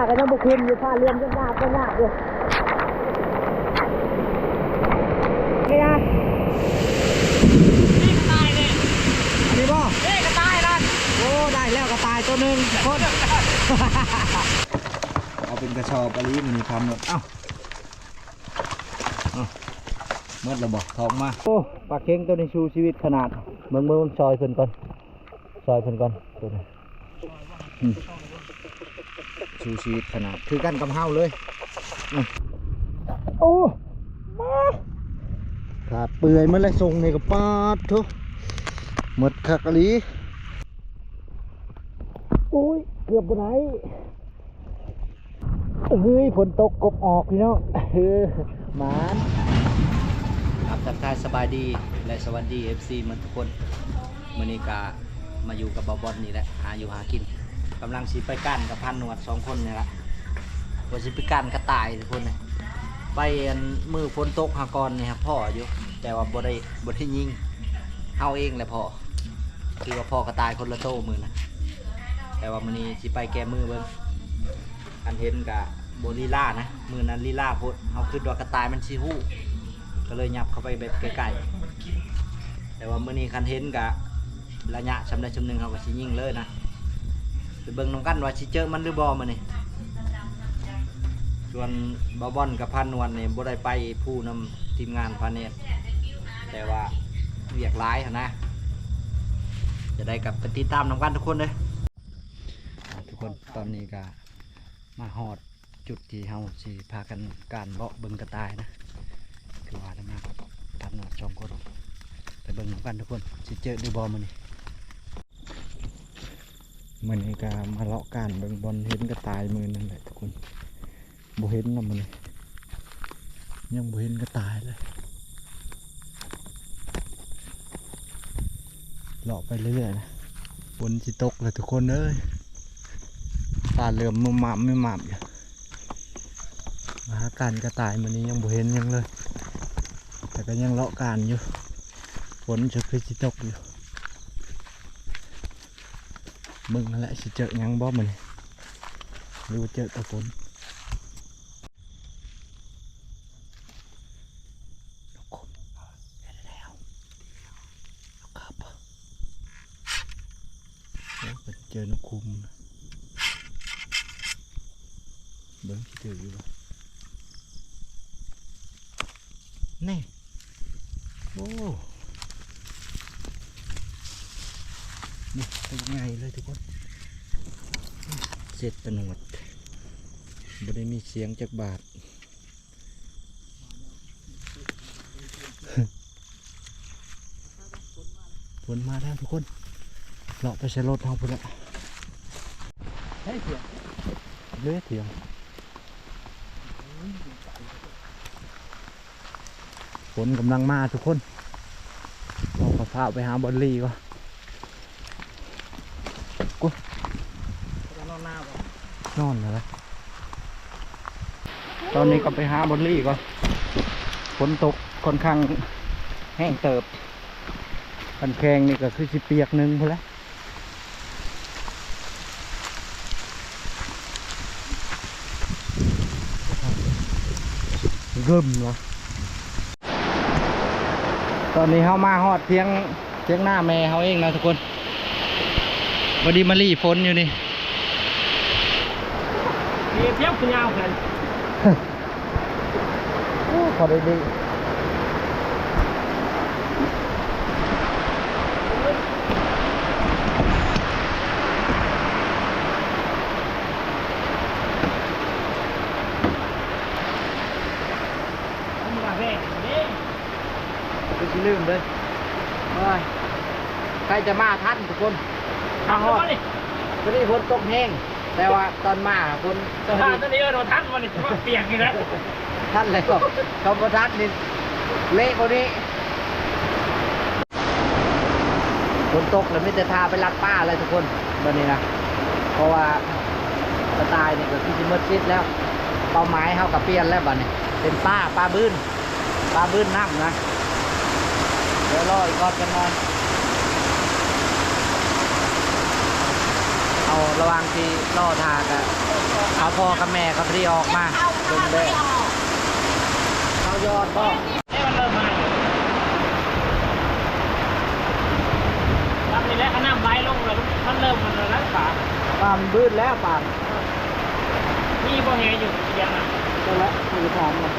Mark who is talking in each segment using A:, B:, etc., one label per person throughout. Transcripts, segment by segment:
A: กันยังบุกขึ้นอยู่ผ้าเลื่อมยังยากก็ยากอยู่นี่นะ
B: นี่กระต่ายเนี่ย
A: อันนี้บ่
B: นี่กระต่ายนั่น
A: โอ้ได้แล้วกระต่ายตัวหนึ่งคนเอาเป็นกระชอบปลีมันมีความหมดเอ้าเมื่อเราบอกทองมาโอ้ปลาเค็งตัวนี้ชูชีวิตขนาดเมืองซอยเพิ่นก่อนซอยเพิ่นก่อนตัวนี้ชูชีวิตขนาดคือกันกับเฮาเลยโอ้มาขาดเปื่อยมันเลยส่งในกระปาดทุกหมดคักอลีโอ้ยเกือบไปไหนเฮ้ยฝนตกกบออกพี่น้องหมานครับทักทายสบายดีและสวัสดี FC มันทุกคนมื้อนี้ก็มาอยู่กับบ่าวบอลนี่แหละหาอยู่หากินกำลังสิไปก้านกับพันหนวด2คนนี่แหละว่าสิไปก้านกระต่ายทุกคนเลยไปมือฝนตกหากรนี่ครับพ่ออยู่แต่ว่าบ่ได้ยิงเฮาเองแหละพ่อคือว่าพ่อกระต่ายคนละโตมือนะแต่ว่ามื้อนี้สิไปแก้มือเบิ่งอันเห็นกับโบลีล่านะมือนั้นลีล่าพูดเขาคิดว่ากระต่ายมันชิฮู้ก็เลยยับเข้าไปแบบไกลๆแต่ว่ามือนี้คันเห็นกับระยะชำได้ชำหนึ่งเขาก็ชิยิงเลยนะไปเบิ่งน้องกันว่าชิเจอมันหรือบอมาเนี่ยส่วนบอบอนกับพันนวลเนี่ยบ่ได้ไปผู้นำทีมงานพันเนี่ยแต่ว่าเวียกร้ายนะจะได้กับไปติดตามน้องกันทุกคนเลยทุกคนตอนนี้ก็มาหอดจุดที่เฮาสิพากันการเลาะเบิ่งกระต่ายนะคือว่าได้มากับพันหนวด2 คนไปเบิ่งกันทุกคนสิเจอดูบอมันนี่มันนี่ก็มาเลาะการเบิ่งบอลเห็นกระต่ายมือนั่นแหละทุกคนบ่เห็นนะมันยังบ่เห็นกระต่ายเลยเลาะไปเรื่อยๆนะฝนสิตกเลยทุกคนเอ้ยตาเหลื่อมมุมม่ำไม่ม่ำอยู่มาการกระต่ายมันนี้ยังบ่เห็นยังเลยแต่ก็ยังเลาะการอยู่ฝนจะคือสิตกอยู่มึงนั่นแหละสิเจอยังบ่มันหรือว่าเจอแต่ฝนเจอนกคุมเบิ้งที่ถืออยู่บ่นี่โอ้นี่เป็นไงเลยทุกคนเสร็จตะหนวดบ่ได้มีเสียงจากบาทฝนมาแล้วทุกคนเลาะไปใช้รถเอาพุ่นละเฮ้ยเถียงเลื้อยเถียงฝนกำลังมาทุกคนเราขอพาไปหาบอลลี่ก่อนกูนอนหน้าก่อนนอนเลยตอนนี้ก็ไปหาบอลลี่ก่อนฝนตกค่อนข้างแห้งเติบกันแข็งนี่ก็คือสิเปียกนึงพอแล้วเริ่มเนาะตอนนี้เขามาฮอดเทียงหน้าแม่เขาเองนะทุกคนวันดีมารีฝนอยู่นี่
B: เทียบคุณยาวกัน
A: พอได้ดีคือลืมเลยใครจะมาทันทุกคนทางฮอดตอนนี้ฝนตกแห้งแต่ว่าตอนมาฝน
B: ตอนนี้เราทันวันนี้เปียกอยู่แล้ว
A: ทันเลยก็เขาพอทันนี่เละคนนี้ฝนตกแล้วไม่จะทาไปรัดป้าเลยทุกคนวันนี้นะเพราะว่ากระต่ายนี่ก็คือจะมืดชิดแล้วเป้าหมายเขากับเปลี่ยนแล้วบัดนี้เป็นป้าบื้นน้ำนะเดี๋ยวรออีกก่อนกันนอนเอา ระหวังที่ล่อทางอะเขาพ่อกับแม่เขาที่ออกมาลงเลยเขายอดบ่
B: มันเริ่มมาลำนี้แหละขน้ำไหลลงแล้วมันเริ่มมันรักษา
A: ปั๊มบืดแล้วปั๊ม
B: มีบ่แหอยู่เยังอ่ะ
A: นั่นแหละคือถามมัน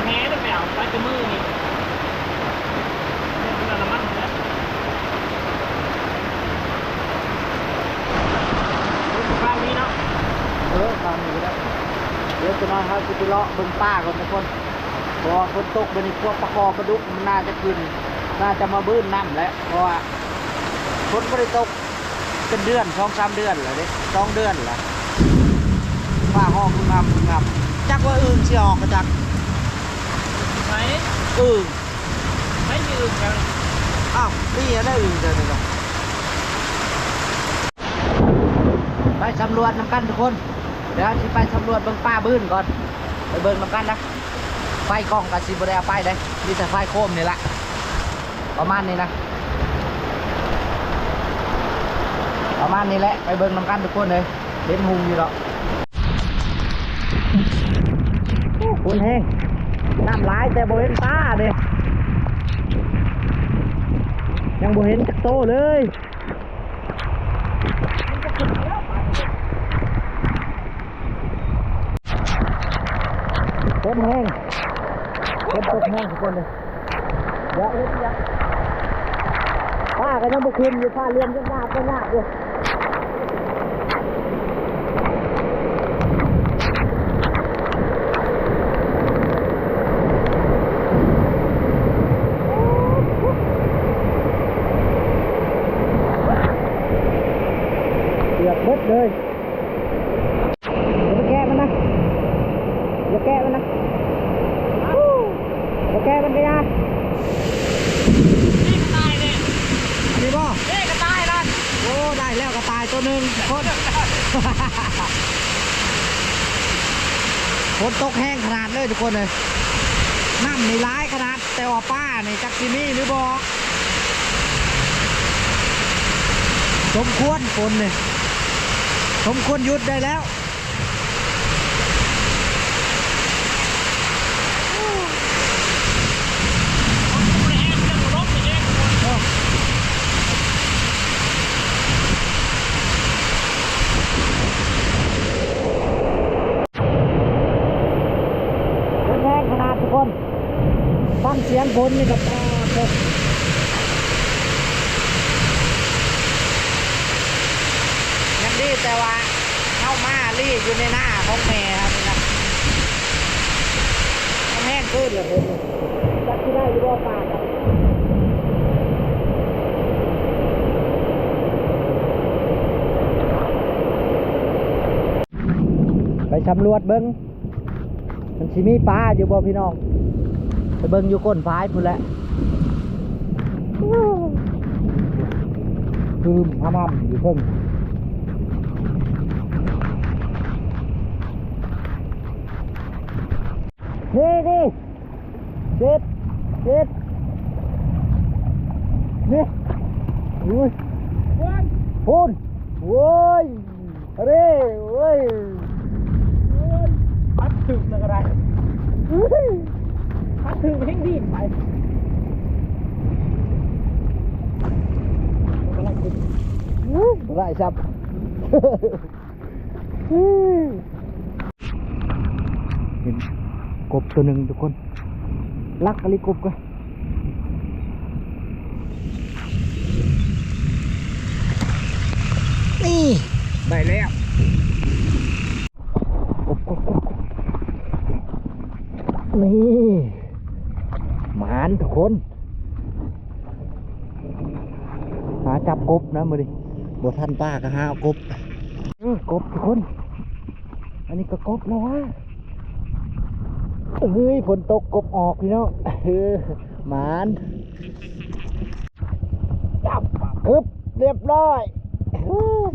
B: แหจะไปเอาไปจะมือนี่เนี่ยเป็นน้ำมันนะข้าวนี้เนาะ
A: ปั๊มอยู่แล้วเดี๋ยวจะมาหาสิไปเลาะเบิ่งป้าก่อนทุกคนเพราะว่าฝนตกเป็นพวกปลาคอปลาดุกมันน่าจะกินน่าจะมาบื้นน้ำแล้วเพราะว่าฝนไม่ได้ตกเป็นเดือน2-3 เดือนแล้วเด้2 เดือนแล้วฟ้าห้องงำจักว่าอื่นสิออกมาจาก
B: ไหน
A: อื่น
B: ไม่ยืนกัน
A: อ้าวนี่ได้อื่นเดี๋ยวไปสำรวจน้ำกันทุกคนเดี๋ยวสิไปสำรวจเบิ่งป้าบื้นก่อนไปเบิ่งน้ำกันนะไฟกล้องกับสิบได้เอาไปได้มีแต่ไฟโคมนี่แหละประมาณนี้นะประมาณนี้แหละไปเบิ่งน้ำกันทุกคนเลยเห็นหุงอยู่หรอกคุณแห้งน้ำลายแต่โบเห็นตาเด้ยังโบเห็นจักโตเลยคนแห้งคนตกแห้งทุกคนเลยเดี๋ยวป้าก็ยังบุกขึ้นอยู่ป้าเลี้ยงยากก็ยากอยู่เดือดมดเลยอย่าไปแก้มันนะอย่าแก้มันนะอย่าแก้มันก็ยาก
B: นี่กระต่ายเนี่ย
A: อันนี้บ่
B: นี่กระต่ายนั่น
A: โอ้ได้แล้วกระต่ายตัวหนึ่งคนฝนตกแห้งขนาดเลยทุกคนเลยน้ำนี่ร้ายขนาดแต่ว่าป้านี่จักซิมี่หรือบ่สมควรฝนเนี่ยสมควรหยุดได้แล้ว
B: แห้งเรื่องรถนี่เอง
A: ฝนแห้งขนาดทุกคนฟังเสียงฝนนี่กับยังดีแต่ว่าเข้ามารีอยู่ในหน้าของแม่ครับนี่นะมันแห้งขึ้นเลยผมจักที่ได้อยู่บ่ปากครับไปสำรวจเบิ้งมันสิมีปลาอยู่บ่พี่น้องไปเบิ้งอยู่ก้นพายพุ่นแหละคือห้ามอยู่เพิ่งนี่เจ็ดนี่อุ้ยพูนโว้ยเร่โว้ย
B: พัดถึงเลยก็ได้พัดถึงแห้งดีไป
A: ไรครับ เห็นกบตัวหนึ่งทุกคนลักอะไรกบกันนี่ได้แล้วกบนี่หมานทุกคนหาจับกบนะมือดิบท่านป้าก็หาเอากบกบทุกคน อันนี้ก็กบแล้ววะเฮ้ยฝนตกกบออกพี่น้องหมานจับกบเรียบร้อย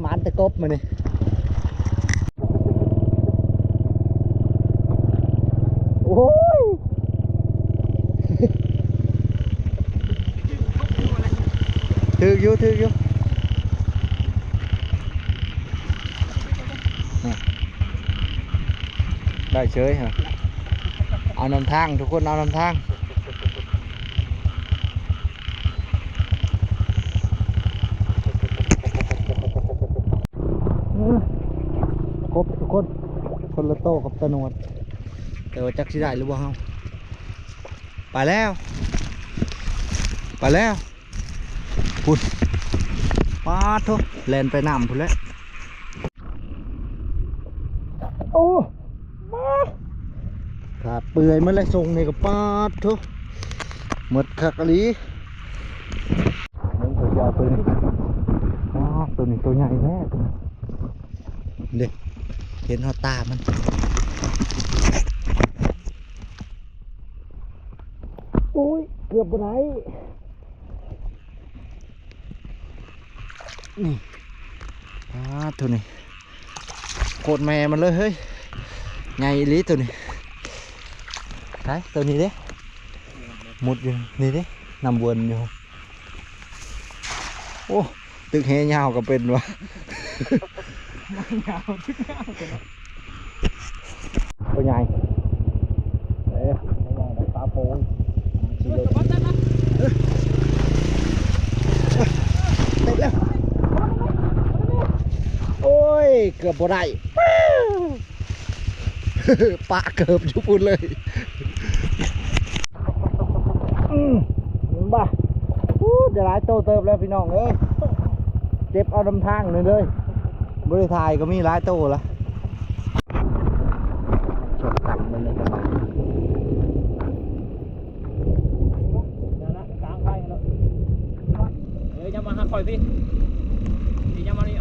A: หมานแต่กบมาเนี่ยโอ้ยถืออยู่ ได้เฉยเหรอเอานำทางทุกคนเอานำทางครบทุกคนคนละโต้กับตะนวดแต่ว่าจักสิได้หรือเปล่าเฮาไปแล้วไปแล้วพุ่นปาดทุกแลนไปน้ำพุ่นแล้วโอ้มาขาดเปื่อยมันเลยส่งในกับปาดทุกหมดคักอะลีมึงตัวยาวตัวนี้ตัวนี้ตัวใหญ่แท้ตัวนี้เด็กเห็นหัวตามันโอ้ยเกือบไปไหนนี่ตัวนี้โคตรแม่มันเลยเฮ้ยไงลีตัวนี้ใช่ตัวนี้เด้หมดอยู่นี่เด้นำวนอยู่โอ้ตึกเฮยาวก็เป็นวะ
B: ยาวตึกยาวกันเนาะ
A: ตัวใหญ่เอ๊ะปลาโป่งเต็มแล้วโอ้ยเกือบบ่ได้ปะเกือบอยู่ปุ่นเลยบ้าจะหลายโตเติบแล้วพี่น้องเอ้ยเจ็บเอาลำทางเลยบริทายก็มีหลายโตละชดตับมันเลยสบาย
B: ยังมาหักคอยสิยังมานี่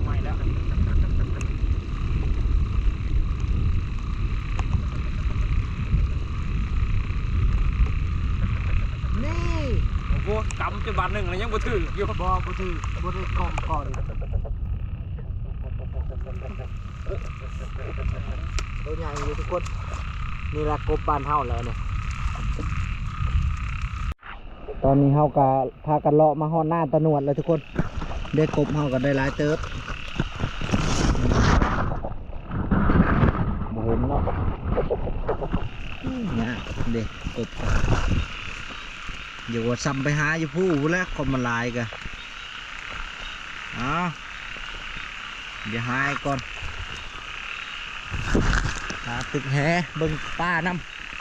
B: ไม่แล้ว
A: นี่
B: โอ้โหกำจะบาทหนึ่งเลยยังบ่ถืออยู่
A: บ่ถือบ่ได้กล่อมก่อนตัวใหญ่อยู่ทุกคนนี่ละกบบ้านเฮาแล้วเนี่ยตอนนี้เฮาก็พากันเลาะมาฮอดหน้าตะนวดเลยทุกคนได้กบเฮาก็ได้หลายเติบบ่เห็นเนาะเนี่ยเด็กกบเดี๋ยวว่าซ้ำไปหาอยู่ผู้แล้วคนมาลายกันเดี๋ยวหายก่อนหาตึกแหเบิ่งป้าน้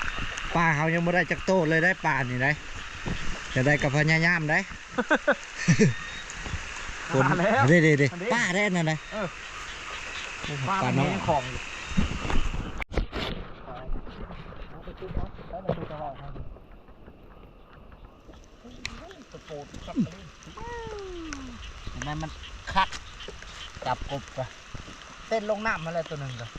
A: ำป้าเขายังไม่ได้จักโตเลยได้ป่านี่ได้จะได้กับพญายามได้คนเด็ดป้าได้นั่นเลย
B: ป้าน้องของ
A: ทำไมมันคักจับกบกันเต้นลงน้ำมาเลยตัวหนึ่งเลย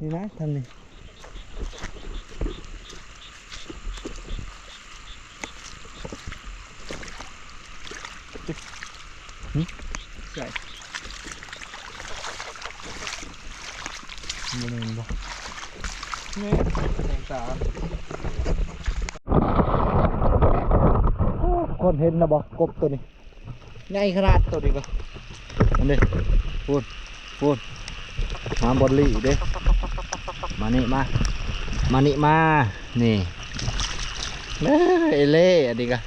A: นี่นะทำนี่ใช่มันเองบ่นี่แสงสารคนเห็นนะบ่กบตัวนี้ใหญ่ขนาดตัวนี้ก็อันนี้พูดมาบอลลี่เด้มานี่มานี่มานี่เอเล่อันนี้ก็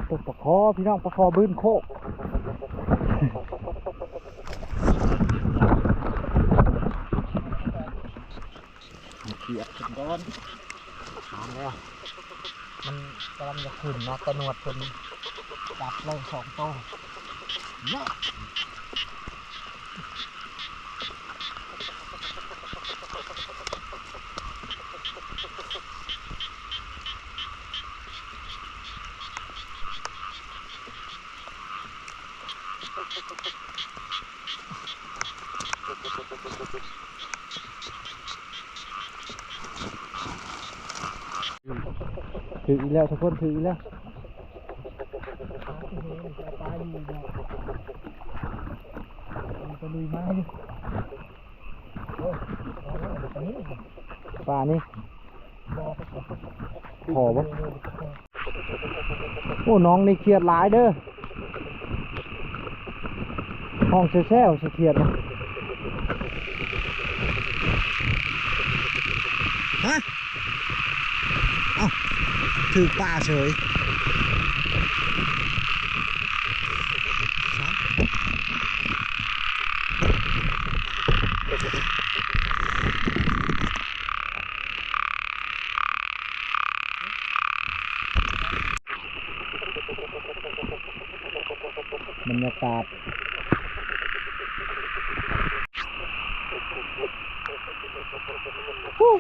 A: ตัวปลาคอพี่น้องปลาคอบื้นโคกเกียบก้อนถามแล้วมันกำลังจะขึ้นเนาะตะนวดเป็นจับเลย2 โตเนาะถืออีกแล้วทุกคนถืออีกแล้วปลาอยู่เนาะมันจะลุยไม้ดิโอ้ยตัวนี้ ปลานี่ขอบ่โอ้น้องนี่เครียดหลายเด้อห้องแซ่ๆสิเครียดนะฮะเอ้าถือปลาเฉยบรรยากาศ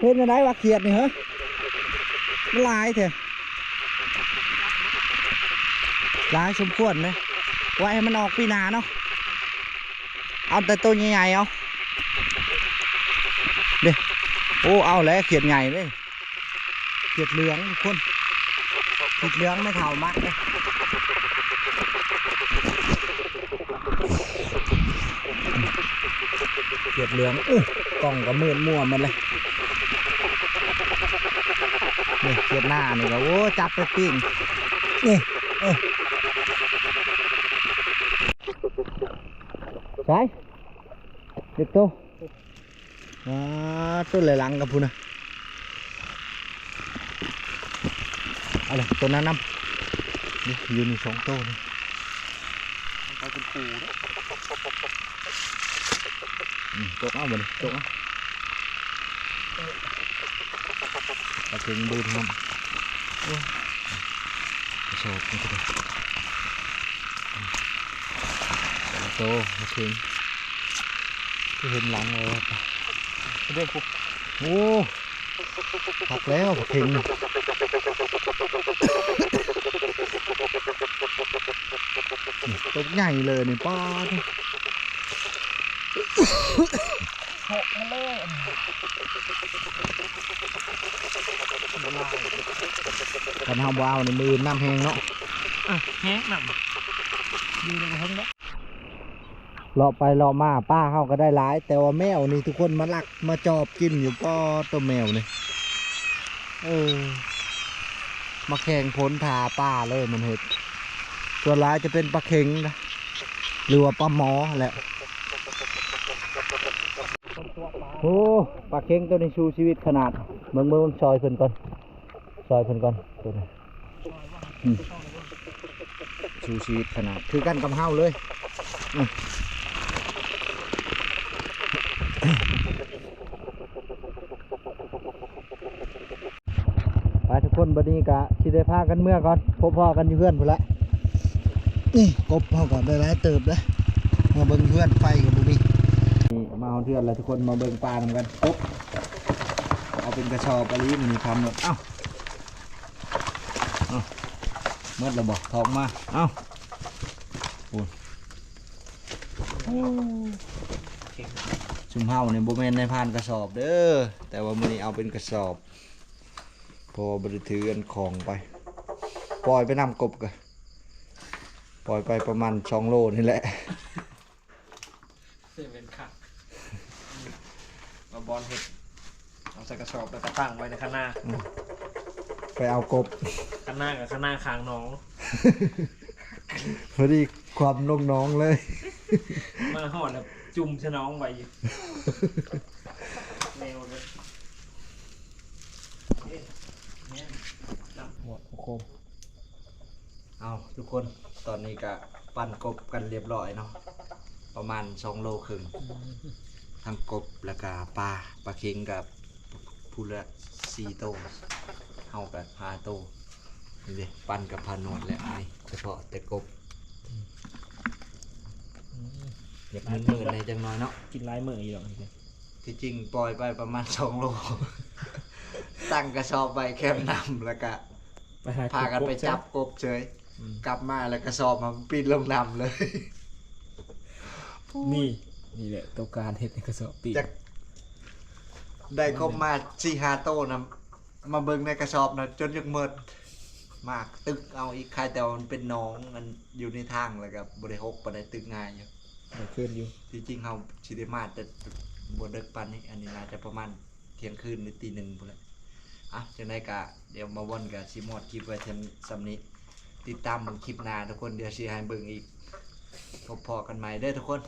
A: เห็นอะไรวะเขียดนี่เหรอลายเถอะลายสมควรเลยไว้ให้มันออกปีหน้าเนาะเอาแต่ตัวใหญ่ๆเอาเดี๋ยวโอ้เอาแล้วเขียดใหญ่เลยเขียดเหลืองทุกคนเขียดเหลืองไม่เท่ามากเลยเขียดเหลืองกล่องก็มืดมัวมันเลยนี่เขียดหน้านี่ก็โอ้จับไปปิ้งนี่ใช่เด็กโตตัวไหลหลังกับพูนะอะไรตัวนั้นน้ำนี่อยู่ใน2ตัวนี่ไปเป็นปูนะจกเอาหมดเลยจกเอาปลาเค็งดูทำโชว์นี่ก็ได้โตปลาเค็งที่เห็นหลังเลยเด็กปุ๊บโอ้ผักแล้วปลาเค็งตัวใหญ่เลยนี่ป้าที่หกมาเลยกันทำว้าวในมือน้ำแห้งเนาะ
B: แห้งหนักดูเลยก็แห้งเนาะ
A: เลาะไปเลาะมาป้าเขาก็ได้หลายแต่ว่าแมวนี่ทุกคนมาลักมาจอบกินอยู่ป้อตัวแมวนี่มาแข่งพ้นทาป้าเลยมันเห็ดตัวร้ายจะเป็นปลาเค็งนะหรือว่าปลาหมอแหละโอ้ปลาเค็งตัวนี้ชูชีวิตขนาดเมืองซอยเพิ่นก่อนซอยเพิ่นก่อนตัวนี้ชูชีวิตขนาดคือกันกับเฮาเลยไปทุกคนบัดนี้กะสิได้พากันเมื่อก่อนพบพ่อกันอยู่เพื่อนพุ่นละนี่กบพ่อก่อนได้หลายเติบเลยมาเบิ่งเพื่อนไฟกับบุบี้นี่มาเอาเพื่อนเลยทุกคนมาเบิ่งปลาทำกันกบเอาเป็นกระสอบอะไรนี่ทำหมดเอ้าเมื่อเราบอกทองมาเอ้าชุมเฮาเนี่ยโบแมนในพานกระสอบเด้อแต่ว่ามื้อนี้เอาเป็นกระสอบพอบริถือกันของไปปล่อยไปนำกบกันปล่อยไปประมาณ2 โลนี่แหละ
B: เซเว่นค่ะมาบอลเห็ดเอาใส่กระสอบแล้วก็ตั้งไว้ในข้างหน้า
A: ไปเอากบ
B: ข้างหน้ากับข้างหน้าคางน้อง
A: พอดีความลงน้องเลย
B: มาห่อแบบจุ่มชะน้องไว้แนวเลย
A: หมดโคมเอาทุกคนตอนนี้ก็ปั่นกบกันเรียบร้อยเนาะประมาณ2 โลครึ่งทั้งกบแล้วก็ปลาเค็งกับพูละ4 โตเฮากับ5 โตนี่ดิปั่นกับพานวดแล้วนี่เฉพาะแต่กบอยากมือในจังน้อยเนาะ
B: กินลายมืออีกหรอ
A: ที่จริงปล่อยไปประมาณ2 โลตั้งกระสอบใบแคมนำแล้วก็พากันไปจับกบเฉยกลับมาแล้วกระสอบมาปีนลงนำเลย
B: นี่แหละตัวการเห็ดในกระสอบปีน
A: ได้กบมา 4-5 โตนะมาเบิ่งในกระสอบนะจนยังเมิดมากตึกเอาอีกใครแต่มันเป็นน้องมันอยู่ในทางแล้วกับบริหกปได้ตึกง่ายอยู่
B: ขึ้นอยู่
A: ที่จริงเขาชิได้มาแต่บนเด็กปันนี่อันนี้น่าจะประมาณ เที่ยงคืนหรือตีหนึ่งพุ่นแหละอ่ะจังไดกะเดี๋ยวมาวนกับสิหมดคลิปไว้เทมซำนี้ติดตามเบิ่งคลิปหน้าทุกคนเดี๋ยวสิให้เบิ่งอีกพบพอกันใหม่เด้อทุกคน